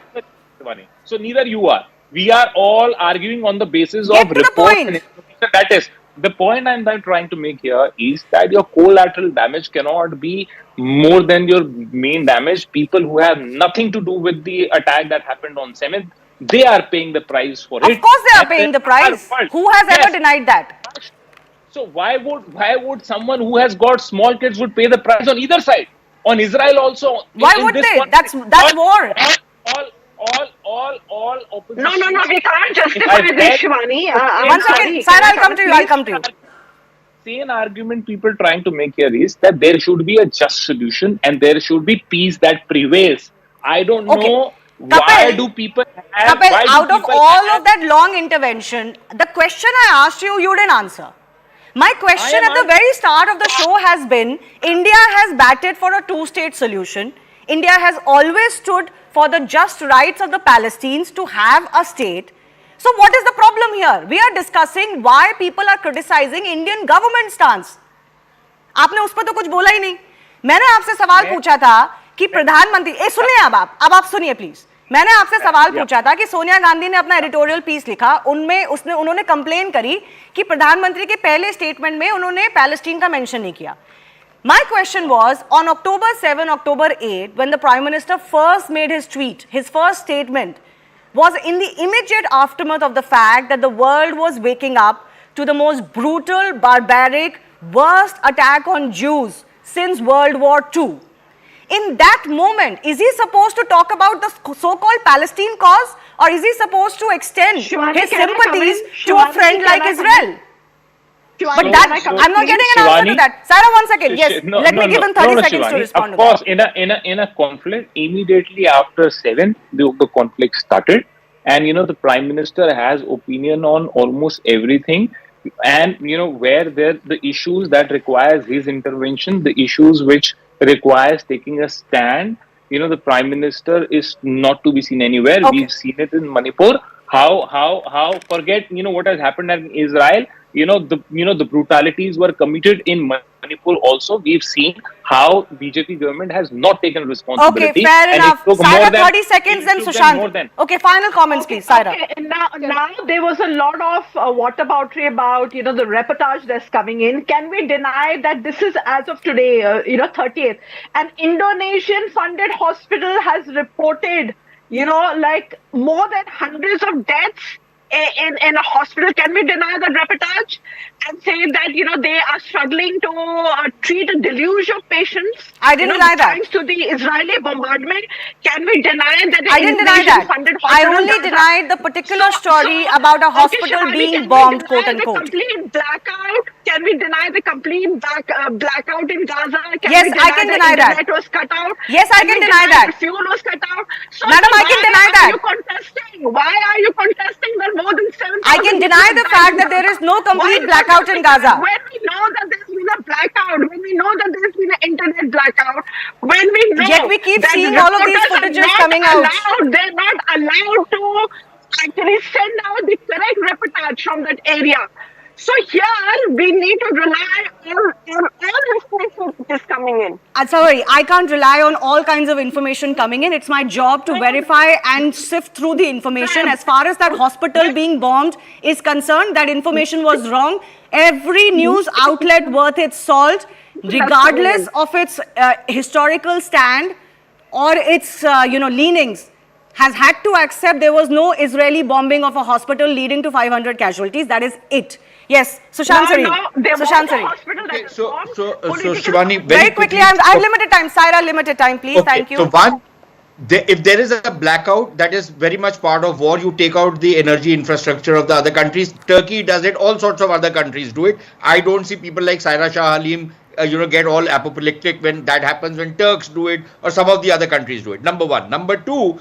So neither you are. We are all arguing on the basis Get of to the reports point. and information. That is the point I'm trying to make here is that your collateral damage cannot be more than your main damage. People who have nothing to do with the attack that happened on 7th, they are paying the price for it. Of course they are And paying the there are price. worse. Who has ever Yes. denied that? So why would someone who has got small kids would pay the price on either side? On Israel also. Why in would this they? conflict. That's war. All opposition. No, we can't justify I've this, had- Shivani. One second, Saira, I'll come to you. I'll come to you. Same argument people trying to make here is that there should be a just solution and there should be peace that prevails. I don't Okay. know Kapil, why do people have, Kapil, why do out of people all have- of that long intervention, the question I asked you, you didn't answer. My question at the very start of the show has been, India has batted for a two-state solution. India has always stood for the just rights of the Palestinians to have a state. So what is the problem here? We are discussing why people are criticizing Indian government stance. आपने उस पर तो कुछ बोला ही नहीं। मैंने आपसे सवाल पूछा था कि प्रधानमंत्री सुनिए अब आप सुनिए प्लीज। मैंने आपसे सवाल पूछा था कि सोनिया गांधी ने अपना एडिटोरियल पीस लिखा, उनमें उन्होंने कंप्लेन करी कि प्रधानमंत्री के पहले स्टेटमेंट में उन्होंने पैलेस्टीन का मेंशन नहीं किया। My question was, on October 7, October 8, when the Prime Minister first made his tweet, his first statement was in the immediate aftermath of the fact that the world was waking up to the most brutal, barbaric, worst attack on Jews since World War II. In that moment, is he supposed to talk about the so-called Palestine cause, or is he supposed to extend Shivani, his can I come in? sympathies to a Shivani, friend can like I come Israel? in? Shivani, But can that, I come I'm not in? getting an answer to Shivani? that. Sarah, 1 second. Yes, No, let me give him 30 seconds to Shivani. respond Of to course, that. in a conflict, immediately after 7, the conflict started, and the Prime Minister has opinion on almost everything, and where the issues that requires his intervention, the issues which requires taking a stand, the Prime Minister is not to be seen anywhere. Okay. We've seen it in Manipur. How forget what has happened in Israel. The brutalities were committed in Manipur also. We've seen how BJP government has not taken responsibility. Okay, fair and enough. it took Saira, more than- 30 seconds, then it took them more Sushant. than- Okay, final comments, please, Saira. Okay, now there was a lot of whataboutery about the reportage that's coming in. Can we deny that this is as of today, 30th, an Indonesian funded hospital has reported, like more than hundreds of deaths in a hospital? Can we deny that reportage and say that they are struggling to treat a deluge of patients? I didn't deny that. Thanks to the Israeli bombardment, can we deny that? I didn't deny that. Funded I hospital only Gaza? denied the particular story about a hospital Shivani, being can we bombed, deny quote the unquote. complete blackout? Can we deny the complete blackout in Gaza? Yes, I can deny that. Internet was cut out. Yes, I can we deny that. The fuel was cut out. So Madam, I can deny why that. are you contesting? Why are you contesting that more than 7,000 I can deny the fact that there is no complete blackout in Gaza. When we know that there's been a blackout, when we know that there's been an internet blackout, when we know Yet we keep that seeing all of these reporters are footages not coming out. they're not allowed to actually send out the correct reportage from that area. So here we need to rely on all information that is coming in. Sorry, I can't rely on all kinds of information coming in. It's my job to verify and sift through the information. As far as that hospital being bombed is concerned, that information was wrong. Every news outlet worth its salt, regardless of its historical stand or its leanings, has had to accept there was no Israeli bombing of a hospital leading to 500 casualties. That is it. Yes, Sushant Sareen. There was Sushant a Sareen. hospital that Okay, was so bombed. Shivani, Very quickly, I have limited time. Saira, limited time, please. Okay, Thank you. so one, if there is a blackout, that is very much part of war. You take out the energy infrastructure of the other countries. Turkey does it. All sorts of other countries do it. I don't see people like Saira Shah Halim, get all apoplectic when that happens, when Turks do it or some of the other countries do it. Number one. Number two,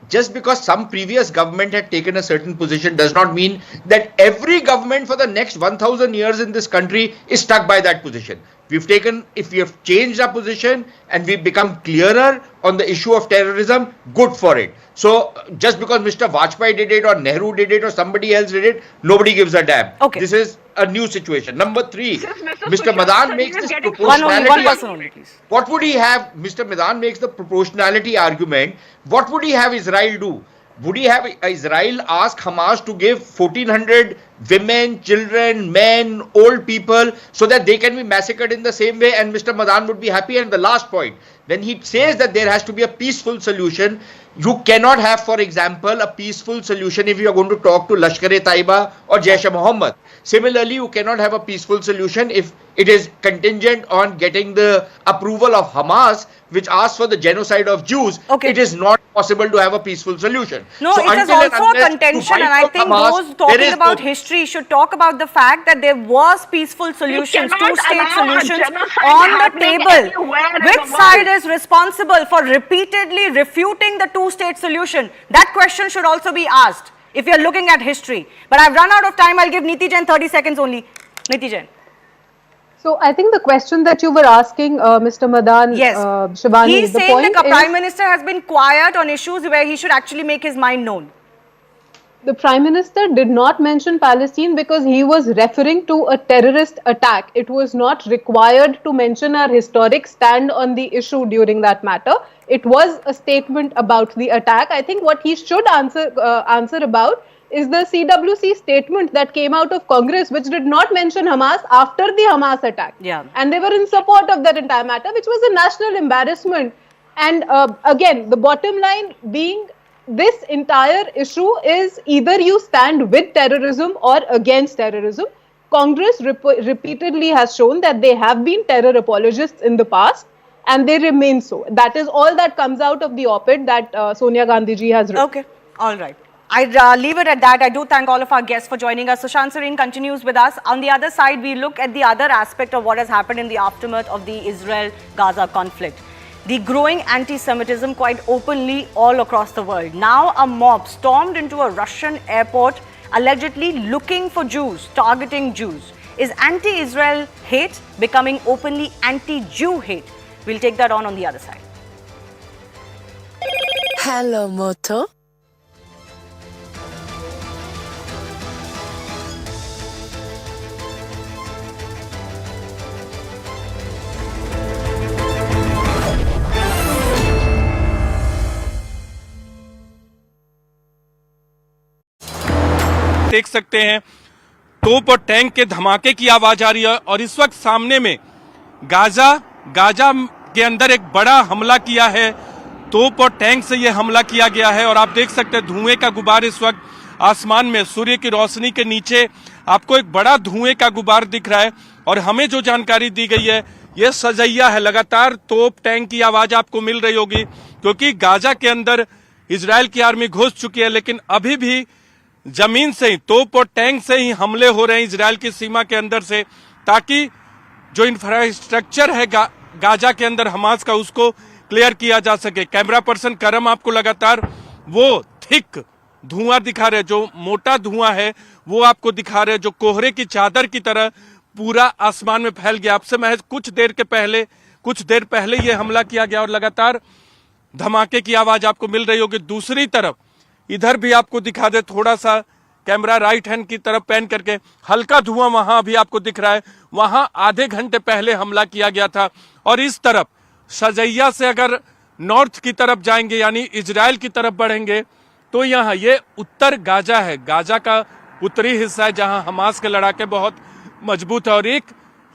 just because some previous government had taken a certain position does not mean that every government for the next 1000 years in this country is stuck by that position. If we have changed our position and we've become clearer on the issue of terrorism, good for it. So just because Mr. Vajpayee did it or Nehru did it or somebody else did it, nobody gives a damn. Okay. This is a new situation. Number 3, Mr. Mr. Madan makes this proportionality. One person only, please. What would he have? Mr. Madan makes the proportionality argument. What would he have Israel do? Would he have Israel ask Hamas to give 1,400 women, children, men, old people so that they can be massacred in the same way and Mr. Madan would be happy? And the last point, when he says that there has to be a peaceful solution, you cannot have, for example, a peaceful solution if you are going to talk to Lashkar-e-Taiba or Jaish-e-Mohammed. Similarly, you cannot have a peaceful solution if it is contingent on getting the approval of Hamas, which asks for the genocide of Jews. Okay. It is not possible to have a peaceful solution. No, So it is until and also a unless contention, you and I fight think for Hamas, those there talking is about no- history should talk about the fact that there was peaceful solutions, cannot two-state allow a solutions genocide on the happening table. anywhere in Which the side world? is responsible for repeatedly refuting the two-state solution? That question should also be asked if you're looking at history. But I've run out of time. I'll give Niti Jain 30 seconds only. Niti Jain. So I think the question that you were asking, Mr. Madan, Yes. Shivani, He's the saying point the is Prime Minister has been quiet on issues where he should actually make his mind known. the Prime Minister did not mention Palestine because he was referring to a terrorist attack. It was not required to mention our historic stand on the issue during that matter. It was a statement about the attack. I think what he should answer about is the CWC statement that came out of Congress, which did not mention Hamas after the Hamas attack. Yeah. And they were in support of that entire matter, which was a national embarrassment. And again, the bottom line being, this entire issue is either you stand with terrorism or against terrorism. Congress repeatedly has shown that they have been terror apologists in the past, and they remain so. That is all that comes out of the op-ed that Sonia Gandhi ji has written. Okay, all right. I'd leave it at that. I do thank all of our guests for joining us. Sushant Sareen continues with us. On the other side, we look at the other aspect of what has happened in the aftermath of the Israel-Gaza conflict. The growing anti-Semitism quite openly all across the world. Now a mob stormed into a Russian airport allegedly looking for Jews, targeting Jews. Is anti-Israel hate becoming openly anti-Jew hate? We'll take that on the other side. Hello, Moto. देख सकते हैं तोप और tank के धमाके की आवाज आ रही है और इस वक्त सामने में गाजा के अंदर एक बड़ा हमला किया है। तोप और टैंक से यह हमला किया गया है और आप देख सकते हैं धुएं का गुबार इस वक्त आसमान में सूर्य की रोशनी के नीचे आपको एक बड़ा धुएं का गुबार दिख रहा है। और हमें जो जानकारी दी गई है यह सजैया है, लगातार तोप टैंक की आवाज आपको मिल रही होगी क्योंकि गाजा के अंदर इजराइल की आर्मी घुस चुकी है, लेकिन अभी भी जमीन से ही तोप और टैंक से ही हमले हो रहे हैं इजराइल की सीमा के अंदर से, ताकि जो इंफ्रास्ट्रक्चर है गाजा के अंदर हमास का उसको क्लियर किया जा सके। कैमरा पर्सन करम आपको लगातार वो थिक धुआं दिखा रहे, जो मोटा धुआं है वो आपको दिखा रहे, जो कोहरे की चादर की तरह पूरा आसमान में फैल गया। आपसे महज कुछ देर पहले ये हमला किया गया और लगातार धमाके की आवाज आपको मिल रही होगी। दूसरी तरफ इधर भी आपको दिखा दे, थोड़ा सा कैमरा राइट हैंड की तरफ पैन करके, हल्का धुआं वहां भी आपको दिख रहा है, वहां आधे घंटे पहले हमला किया गया था। और इस तरफ सजैया से अगर नॉर्थ की तरफ जाएंगे यानी इजराइल की तरफ बढ़ेंगे तो यहाँ ये उत्तर गाजा है, गाजा का उत्तरी हिस्सा है जहां हमास के लड़ाके बहुत मजबूत है। और एक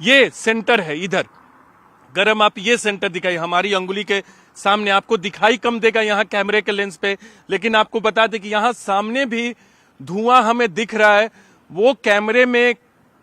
ये सेंटर है इधर, गरम आप ये सेंटर दिखाई हमारी अंगुली के सामने, आपको दिखाई कम देगा यहाँ कैमरे के लेंस पे, लेकिन आपको बता दें कि यहाँ सामने भी धुआं हमें दिख रहा है। वो कैमरे में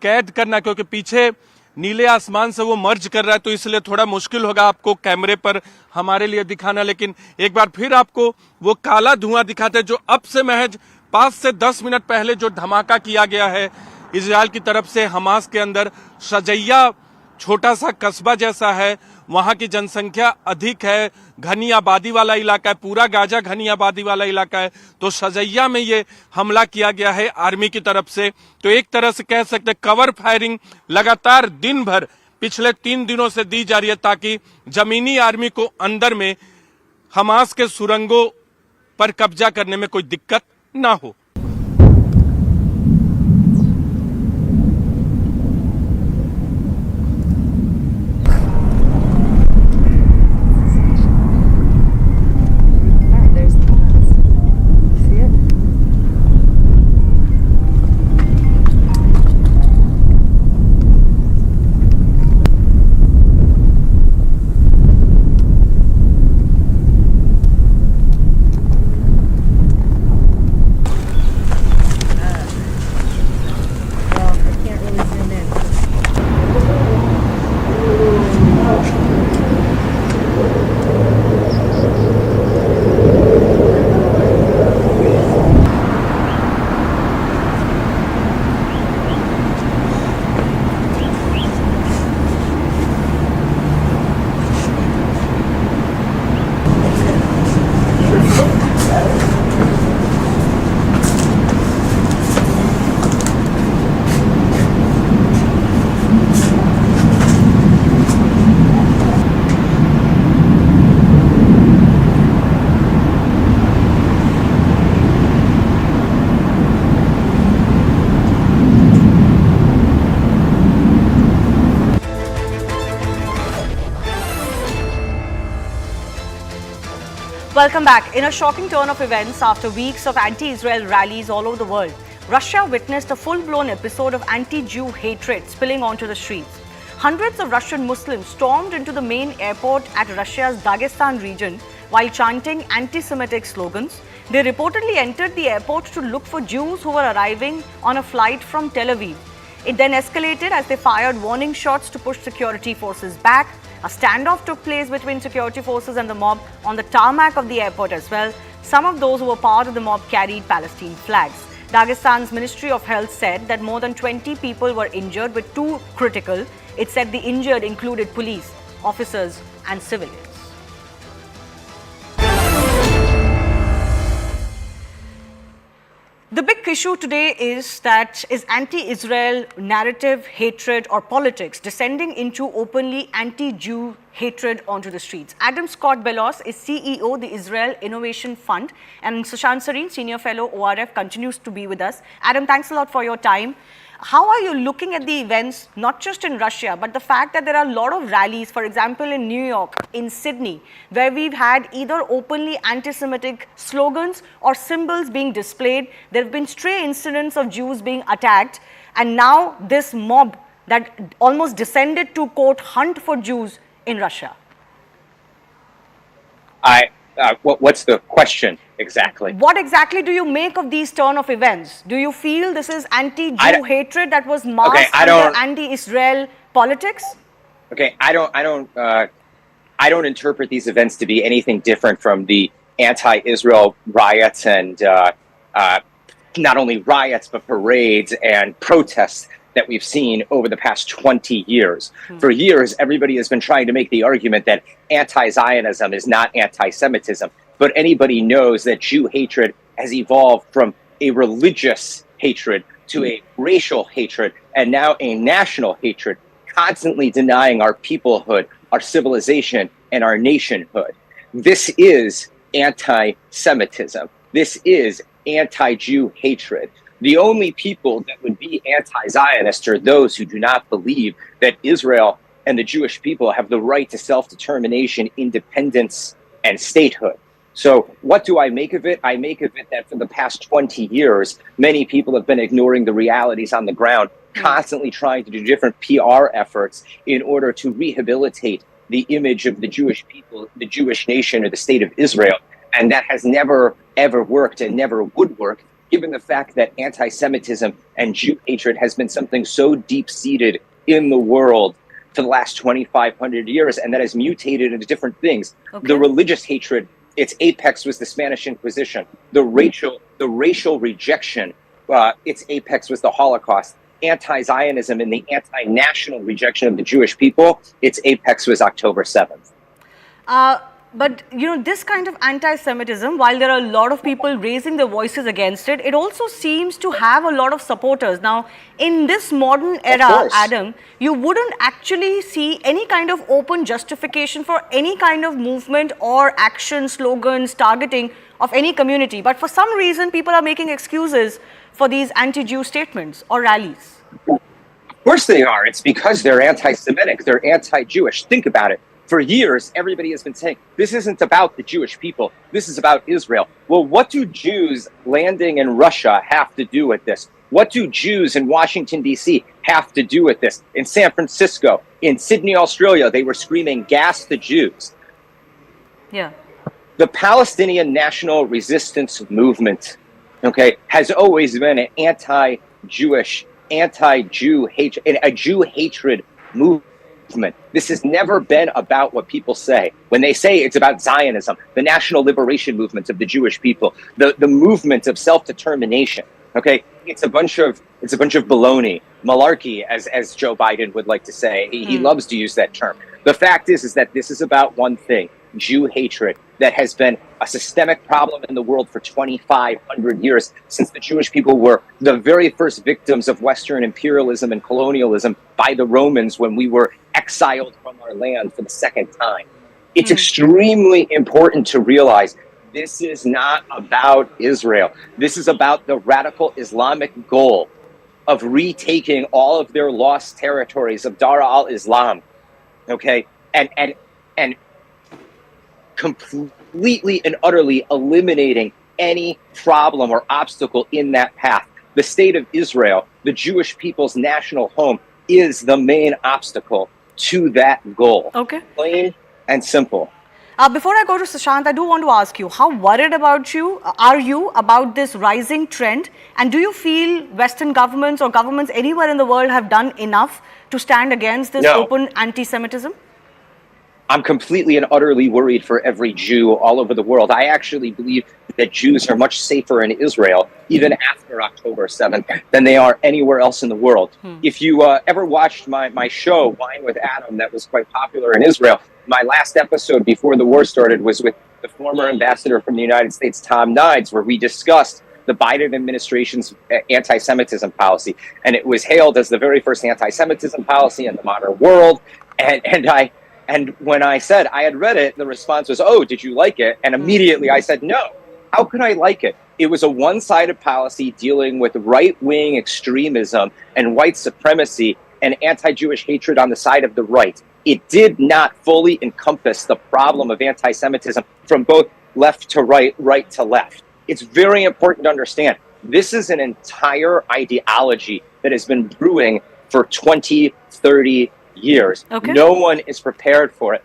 कैद करना, क्योंकि पीछे नीले आसमान से वो मर्ज कर रहा है तो इसलिए थोड़ा मुश्किल होगा आपको कैमरे पर हमारे लिए दिखाना। लेकिन एक बार फिर आपको वो काला धुआं दिखाते हैं जो अब से महज 5 से 10 मिनट पहले जो धमाका किया गया है इजराइल की तरफ से हमास के अंदर। सजैया छोटा सा कस्बा जैसा है, वहां की जनसंख्या अधिक है, घनी आबादी वाला इलाका है, पूरा गाजा घनी आबादी वाला इलाका है। तो सजैया में ये हमला किया गया है आर्मी की तरफ से। तो एक तरह से कह सकते कवर फायरिंग लगातार दिन भर पिछले 3 दिनों से दी जा रही है ताकि जमीनी आर्मी को अंदर में हमास के सुरंगों पर कब्जा करने में कोई दिक्कत ना हो। Welcome back. In a shocking turn of events, after weeks of anti-Israel rallies all over the world, Russia witnessed a full-blown episode of anti-Jew hatred spilling onto the streets. Hundreds of Russian Muslims stormed into the main airport at Russia's Dagestan region while chanting anti-Semitic slogans. They reportedly entered the airport to look for Jews who were arriving on a flight from Tel Aviv. It then escalated as they fired warning shots to push security forces back. A standoff took place between security forces and the mob on the tarmac of the airport as well. Some of those who were part of the mob carried Palestine flags. Dagestan's Ministry of Health said that more than 20 people were injured, with 2 critical. It said the injured included police, officers and civilians. The big issue today is anti-Israel narrative, hatred or politics descending into openly anti-Jew hatred onto the streets. Adam Scott Bellos is CEO, the Israel Innovation Fund, and Sushant Sareen, Senior Fellow, ORF, continues to be with us. Adam, thanks a lot for your time. How are you looking at the events, not just in Russia, but the fact that there are a lot of rallies, for example, in New York, in Sydney, where we've had either openly anti-Semitic slogans or symbols being displayed. There have been stray incidents of Jews being attacked, and now this mob that almost descended to, quote, hunt for Jews in Russia. What's the question exactly? What exactly do you make of these turn of events? Do you feel this is anti-Jew hatred that was masked under anti-Israel politics? Okay, I don't interpret these events to be anything different from the anti-Israel riots and not only riots but parades and protests that we've seen over the past 20 years. For years, everybody has been trying to make the argument that anti-Zionism is not anti-Semitism, but anybody knows that Jew hatred has evolved from a religious hatred to a racial hatred and now a national hatred, constantly denying our peoplehood, our civilization, and our nationhood. This is anti-Semitism. This is anti-Jew hatred. The only people that would be anti-Zionist are those who do not believe that Israel and the Jewish people have the right to self-determination, independence, and statehood. So what do I make of it? I make of it that for the past 20 years, many people have been ignoring the realities on the ground, constantly trying to do different PR efforts in order to rehabilitate the image of the Jewish people, the Jewish nation, or the state of Israel. And that has never, ever worked and never would work, given the fact that anti-Semitism and Jew hatred has been something so deep-seated in the world for the last 2,500 years, and that has mutated into different things. Okay. The religious hatred, its apex was the Spanish Inquisition. The racial rejection, its apex was the Holocaust. Anti-Zionism and the anti-national rejection of the Jewish people, its apex was October 7th. But, this kind of anti-Semitism, while there are a lot of people raising their voices against it, it also seems to have a lot of supporters. Now, in this modern era, Adam, you wouldn't actually see any kind of open justification for any kind of movement or action, slogans, targeting of any community. But for some reason, people are making excuses for these anti-Jew statements or rallies. Of course they are. It's because they're anti-Semitic. They're anti-Jewish. Think about it. For years, everybody has been saying, this isn't about the Jewish people. This is about Israel. Well, what do Jews landing in Russia have to do with this? What do Jews in Washington, D.C. have to do with this? In San Francisco, in Sydney, Australia, they were screaming, gas the Jews. Yeah. The Palestinian National Resistance Movement, has always been an anti-Jewish, anti-Jew hatred, a Jew hatred movement. This has never been about what people say. When they say it's about Zionism, the national liberation movement of the Jewish people, the movement of self-determination. It's a bunch of baloney, malarkey, as Joe Biden would like to say. He loves to use that term. The fact is that this is about one thing: Jew hatred that has been a systemic problem in the world for 2,500 years, since the Jewish people were the very first victims of Western imperialism and colonialism by the Romans when we were exiled from our land for the second time. It's extremely important to realize this is not about Israel. This is about the radical Islamic goal of retaking all of their lost territories of Dar al-Islam, and completely and utterly eliminating any problem or obstacle in that path. The state of Israel, the Jewish people's national home, is the main obstacle to that goal. Okay. Plain and simple. Before I go to Sushant, I do want to ask you, how worried are you about this rising trend? And do you feel Western governments or governments anywhere in the world have done enough to stand against this open anti-Semitism? I'm completely and utterly worried for every Jew all over the world. I actually believe that Jews are much safer in Israel, even after October 7th, than they are anywhere else in the world. If you ever watched my show, Wine with Adam, that was quite popular in Israel, my last episode before the war started was with the former ambassador from the United States, Tom Nides, where we discussed the Biden administration's anti-Semitism policy. And it was hailed as the very first anti-Semitism policy in the modern world. And when I said I had read it, the response was, "Oh, did you like it?" And immediately I said, "No. How could I like it? It was a one-sided policy dealing with right-wing extremism and white supremacy and anti-Jewish hatred on the side of the right. It did not fully encompass the problem of anti-Semitism from both left to right, right to left." It's very important to understand this is an entire ideology that has been brewing for 20, 30 years. No one is prepared for it.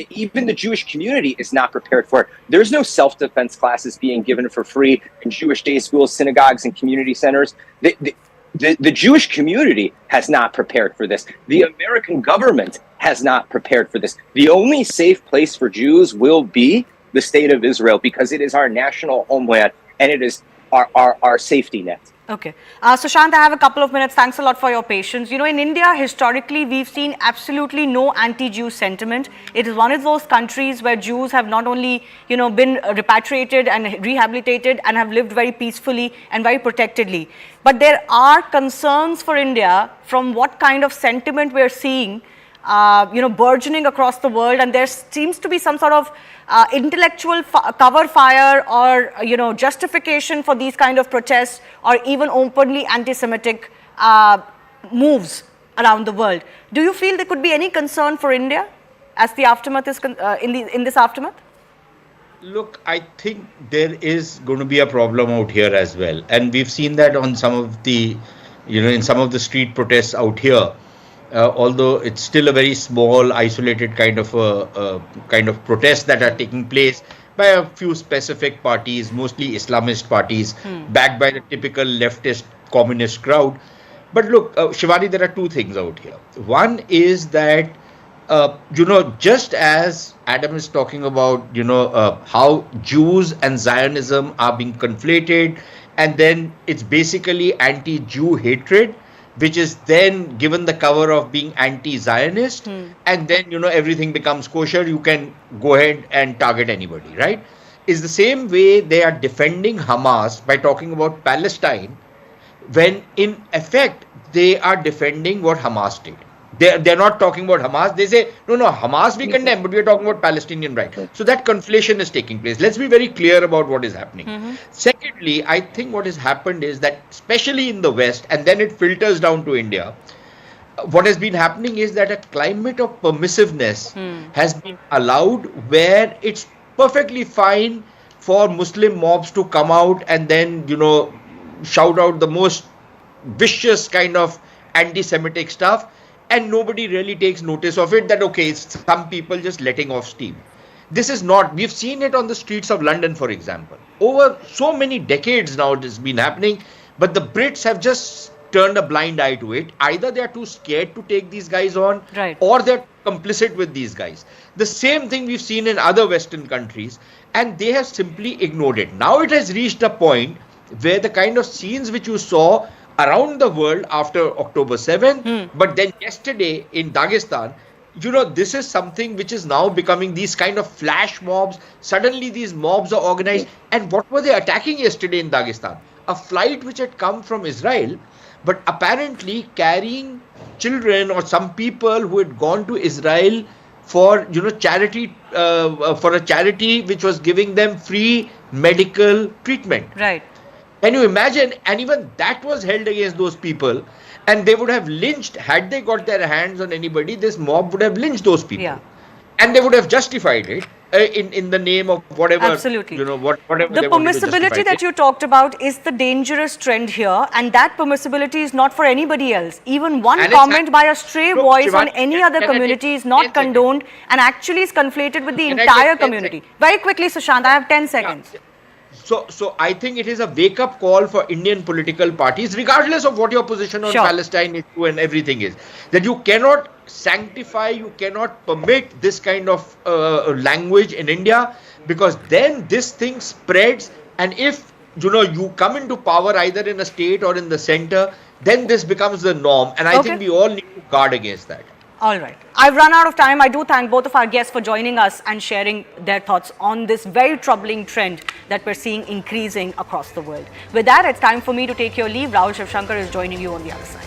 Even the Jewish community is not prepared for it. There's no self-defense classes being given for free in Jewish day schools, synagogues, and community centers. The Jewish community has not prepared for this. The American government has not prepared for this. The only safe place for Jews will be the state of Israel, because it is our national homeland and it is our safety net. Okay. Sushant, I have a couple of minutes. Thanks a lot for your patience. In India, historically, we've seen absolutely no anti-Jew sentiment. It is one of those countries where Jews have not only, been repatriated and rehabilitated and have lived very peacefully and very protectedly. But there are concerns for India from what kind of sentiment we're seeing, burgeoning across the world. And there seems to be some sort of intellectual cover fire or, justification for these kind of protests or even openly anti-Semitic moves around the world. Do you feel there could be any concern for India as the aftermath is in this aftermath? Look, I think there is going to be a problem out here as well. And we've seen that on some of the, in some of the street protests out here. Although it's still a very small, isolated kind of protests that are taking place by a few specific parties, mostly Islamist parties, backed by the typical leftist communist crowd. But look, Shivani, there are two things out here. One is that, just as Adam is talking about, how Jews and Zionism are being conflated, and then it's basically anti-Jew hatred. which is then given the cover of being anti-Zionist, and then, everything becomes kosher. You can go ahead and target anybody, right? Is the same way they are defending Hamas by talking about Palestine, when in effect they are defending what Hamas did. They're not talking about Hamas. They say, no, Hamas we condemn, but we're talking about Palestinian right. So that conflation is taking place. Let's be very clear about what is happening. Secondly, I think what has happened is that, especially in the West, and then it filters down to India, what has been happening is that a climate of permissiveness has been allowed, where it's perfectly fine for Muslim mobs to come out and then, shout out the most vicious kind of anti-Semitic stuff, and nobody really takes notice of it, that okay, it's some people just letting off steam. This is not, we've seen it on the streets of London, for example. Over so many decades now it has been happening, but the Brits have just turned a blind eye to it. Either they are too scared to take these guys on, or they're complicit with these guys. The same thing we've seen in other Western countries, and they have simply ignored it. Now it has reached a point where the kind of scenes which you saw around the world after October 7th, but then yesterday in Dagestan, this is something which is now becoming these kind of flash mobs. Suddenly these mobs are organized. And what were they attacking yesterday in Dagestan? A flight which had come from Israel, but apparently carrying children or some people who had gone to Israel for, charity, for a charity which was giving them free medical treatment. Right. Can you imagine? And even that was held against those people, and they would have lynched, had they got their hands on anybody, this mob would have lynched those people. Yeah. And they would have justified it in the name of whatever. Absolutely. Whatever the they wanted to permissibility justify that it. you talked about is the dangerous trend here, and that permissibility is not for anybody else. Even one And comment by a stray Look, voice on Shivani, any can other I take community is 10 not seconds? condoned and actually is conflated with the Can I take entire 10 community. seconds? Very quickly, Sushant, I have 10 seconds. So I think it is a wake-up call for Indian political parties, regardless of what your position on Palestine issue and everything is, that you cannot sanctify, you cannot permit this kind of language in India, because then this thing spreads, and if you come into power either in a state or in the center, then this becomes the norm, and I think we all need to guard against that. All right. I've run out of time. I do thank both of our guests for joining us and sharing their thoughts on this very troubling trend that we're seeing increasing across the world. With that, it's time for me to take your leave. Rahul Shivshankar is joining you on the other side.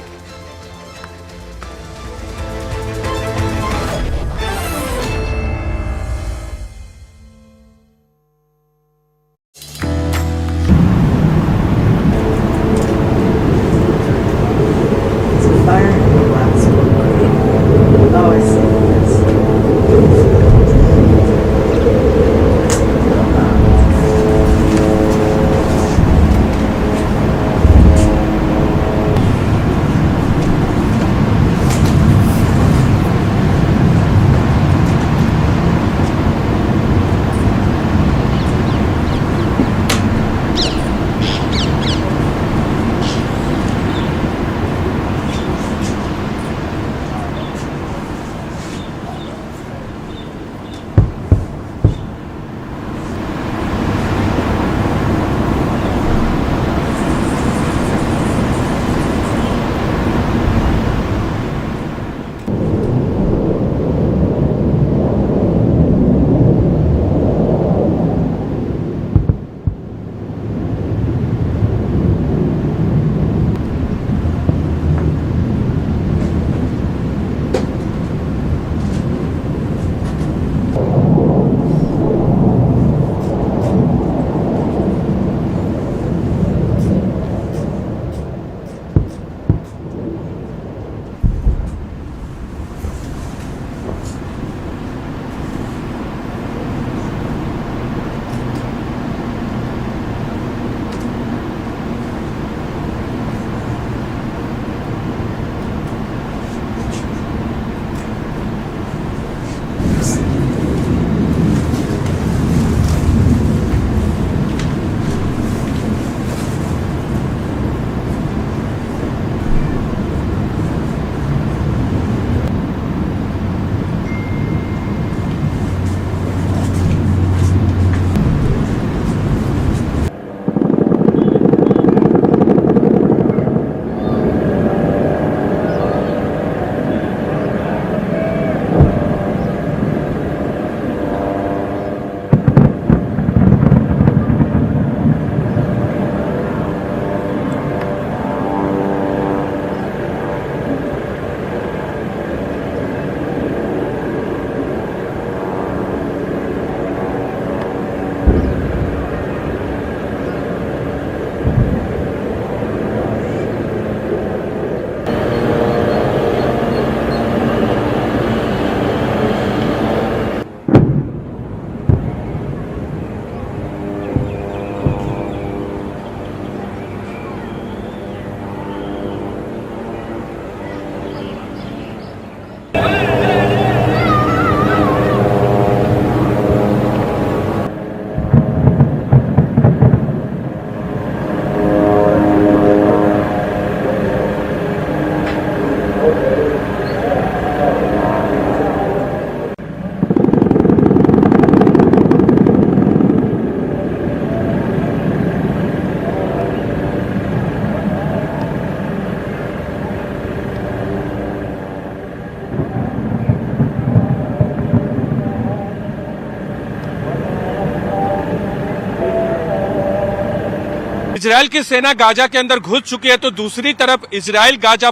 Israel की सेना Gaza के अंदर घुस चुकी है तो दूसरी तरफ Israel Gaza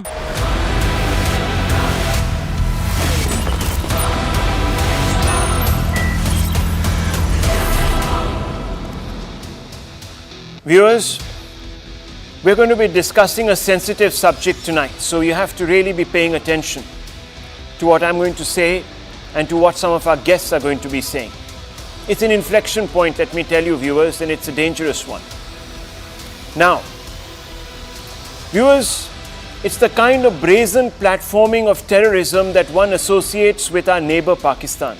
Viewers, we're going to be discussing a sensitive subject tonight, so you have to really be paying attention to what I'm going to say and to what some of our guests are going to be saying. It's an inflection point, let me tell you, viewers, and it's a dangerous one. Now, viewers, it's the kind of brazen platforming of terrorism that one associates with our neighbor Pakistan.